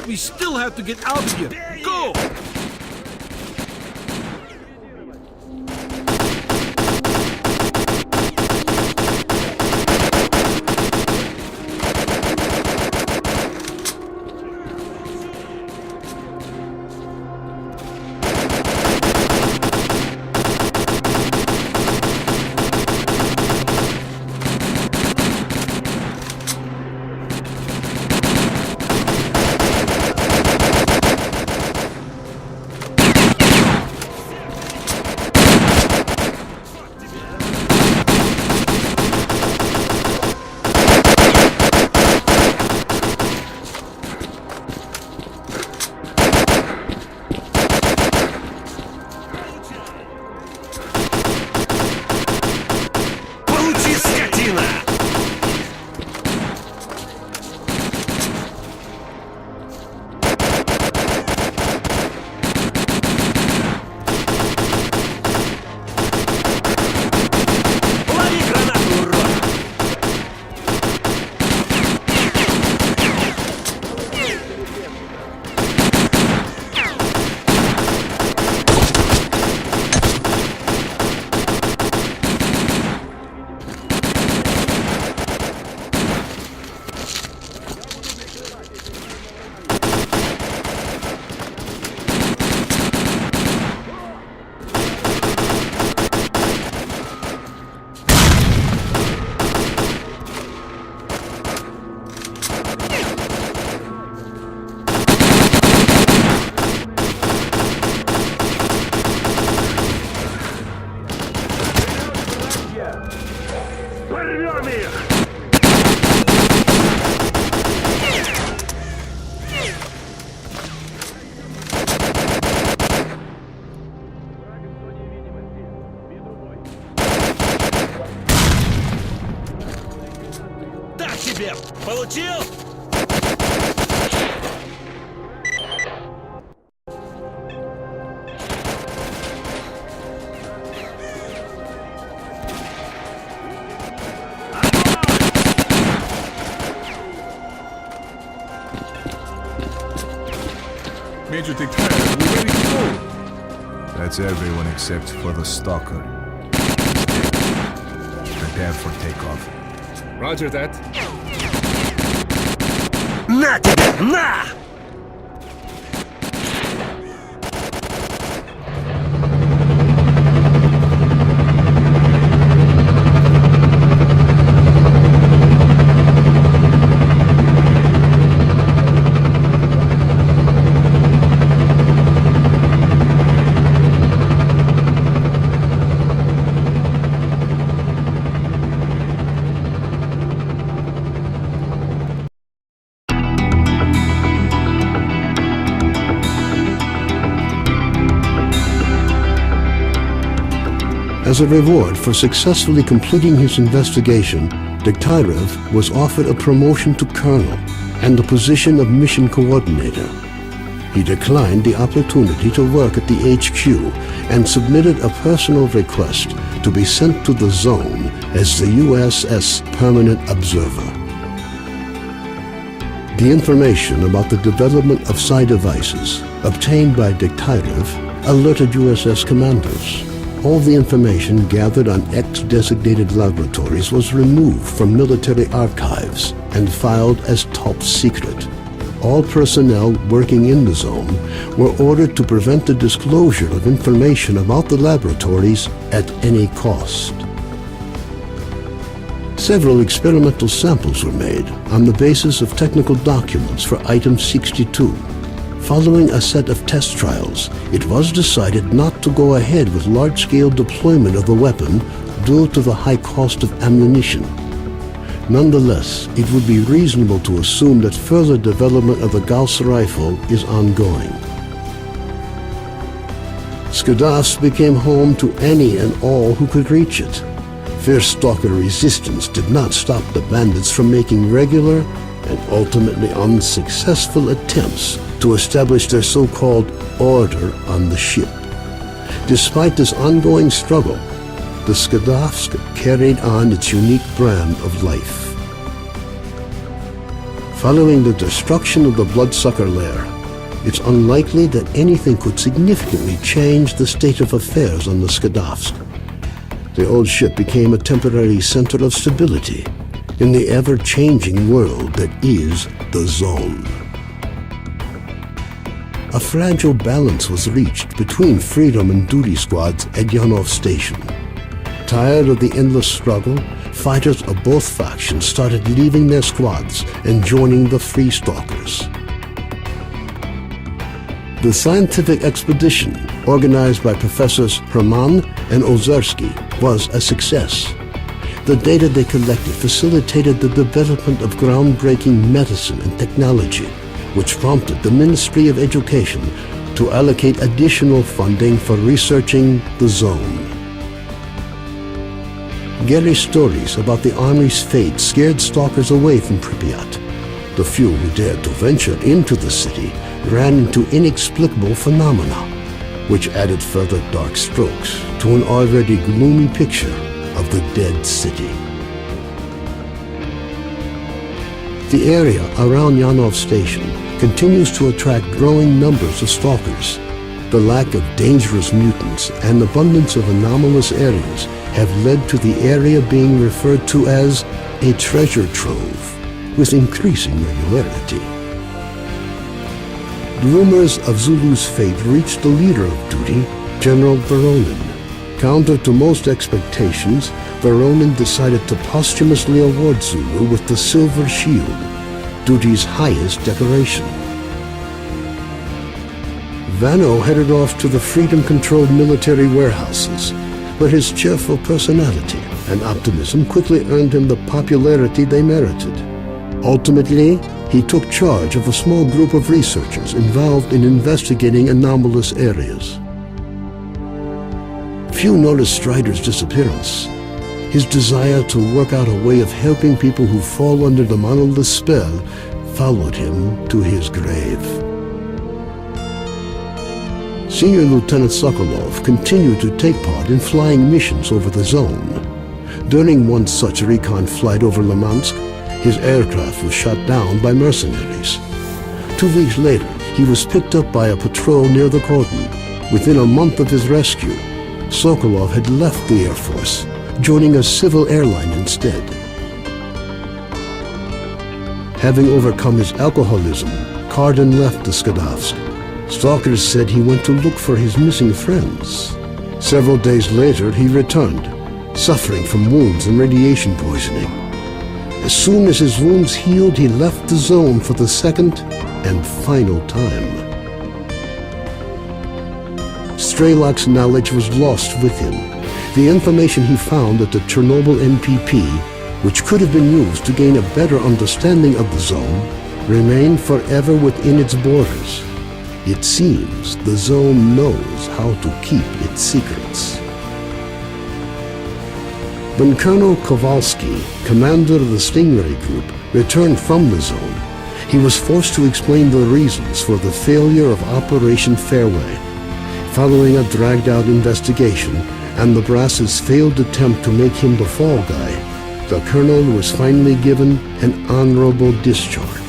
but we still have to get out of here. Go! Получил? Major Degtyarev, we're ready to go. That's everyone except for the S.T.A.L.K.E.R. Prepare for takeoff. Roger that. На тебе, на! As a reward for successfully completing his investigation, Degtyarev was offered a promotion to colonel and the position of mission coordinator. He declined the opportunity to work at the HQ and submitted a personal request to be sent to the zone as the USS Permanent Observer. The information about the development of psi devices obtained by Degtyarev alerted USS commanders. All the information gathered on X-designated laboratories was removed from military archives and filed as top secret. All personnel working in the zone were ordered to prevent the disclosure of information about the laboratories at any cost. Several experimental samples were made on the basis of technical documents for Item 62. Following a set of test trials, it was decided not to go ahead with large-scale deployment of the weapon due to the high cost of ammunition. Nonetheless, it would be reasonable to assume that further development of the Gauss rifle is ongoing. Skadovsk became home to any and all who could reach it. Fierce stalker resistance did not stop the bandits from making regular and ultimately unsuccessful attempts to establish their so-called order on the ship. Despite this ongoing struggle, the Skadovsk carried on its unique brand of life. Following the destruction of the bloodsucker lair, it's unlikely that anything could significantly change the state of affairs on the Skadovsk. The old ship became a temporary center of stability in the ever-changing world that is the Zone. A fragile balance was reached between freedom and duty squads at Yanov Station. Tired of the endless struggle, fighters of both factions started leaving their squads and joining the Free Stalkers. The scientific expedition, organized by Professors Herman and Ozersky, was a success. The data they collected facilitated the development of groundbreaking medicine and technology, which prompted the Ministry of Education to allocate additional funding for researching the Zone. Gary's stories about the Army's fate scared stalkers away from Pripyat. The few who dared to venture into the city ran into inexplicable phenomena, which added further dark strokes to an already gloomy picture of the dead city. The area around Yanov Station continues to attract growing numbers of stalkers. The lack of dangerous mutants and abundance of anomalous areas have led to the area being referred to as a treasure trove, with increasing regularity. Rumors of Zulu's fate reached the leader of duty, General Voronin. Counter to most expectations, Voronin decided to posthumously award Zulu with the Silver Shield, duty's highest decoration. Vano headed off to the freedom-controlled military warehouses, where his cheerful personality and optimism quickly earned him the popularity they merited. Ultimately, he took charge of a small group of researchers involved in investigating anomalous areas. Few noticed Strider's disappearance. His desire to work out a way of helping people who fall under the Monolith spell followed him to his grave. Senior Lieutenant Sokolov continued to take part in flying missions over the Zone. During one such recon flight over Limansk, his aircraft was shot down by mercenaries. 2 weeks later, he was picked up by a patrol near the cordon. Within a month of his rescue, Sokolov had left the Air Force, joining a civil airline instead. Having overcome his alcoholism, Cardin left the Skadovsk. Stalkers said he went to look for his missing friends. Several days later, he returned, suffering from wounds and radiation poisoning. As soon as his wounds healed, he left the Zone for the second and final time. Strelok's knowledge was lost with him. The information he found at the Chernobyl NPP, which could have been used to gain a better understanding of the Zone, remained forever within its borders. It seems the Zone knows how to keep its secrets. When Colonel Kowalski, commander of the Stingray Group, returned from the Zone, he was forced to explain the reasons for the failure of Operation Fairway. Following a dragged-out investigation and the brass's failed attempt to make him the fall guy, the colonel was finally given an honorable discharge.